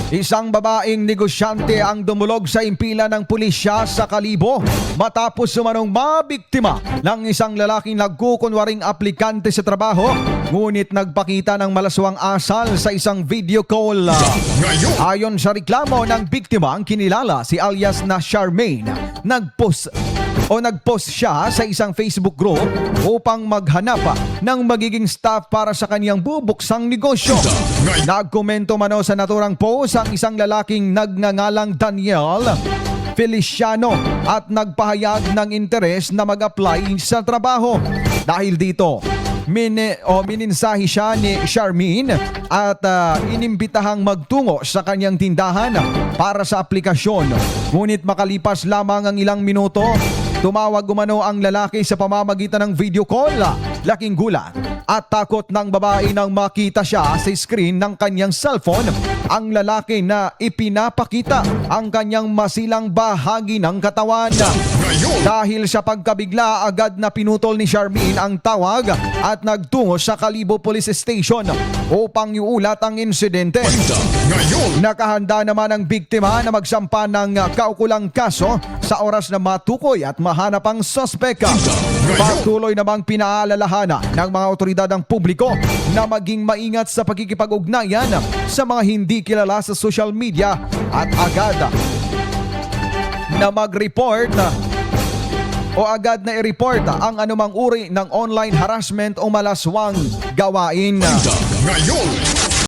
Isang babaeng negosyante ang dumulog sa impila ng pulisya sa Kalibo matapos sumanong mabiktima ng isang lalaking nagkukunwaring aplikante sa trabaho ngunit nagpakita ng malaswang asal sa isang video call. Ayon sa reklamo ng biktima, ang kinilala si alias na Charmaine, nagpost siya sa isang Facebook group upang maghanap ng magiging staff para sa kanyang bubuksang negosyo. Nagkomento mano sa naturang post ang isang lalaking nagngangalang Daniel Feliciano at nagpahayag ng interes na mag-apply sa trabaho. Dahil dito, mininsahi siya ni Charmaine at inimbitahang magtungo sa kanyang tindahan para sa aplikasyon. Ngunit makalipas lamang ang ilang minuto, tumawag umano ang lalaki sa pamamagitan ng video call. Laking gulat at takot ng babae nang makita siya sa screen ng kanyang cellphone ang lalaki na ipinapakita ang kanyang masilang bahagi ng katawan. Dahil sa pagkabigla, agad na pinutol ni Charmaine ang tawag at nagtungo sa Kalibo Police Station upang iulat ang insidente. Nakahanda naman ang biktima na magsampa ng kaukulang kaso sa oras na matukoy at mahanap ang sospek. Patuloy namang pinaalalahanan ng mga otoridad ang publiko na maging maingat sa pagkikipag-ugnayan sa mga hindi kilala sa social media at agad na mag-report o agad na i-report ang anumang uri ng online harassment o malaswang gawain. Ngayon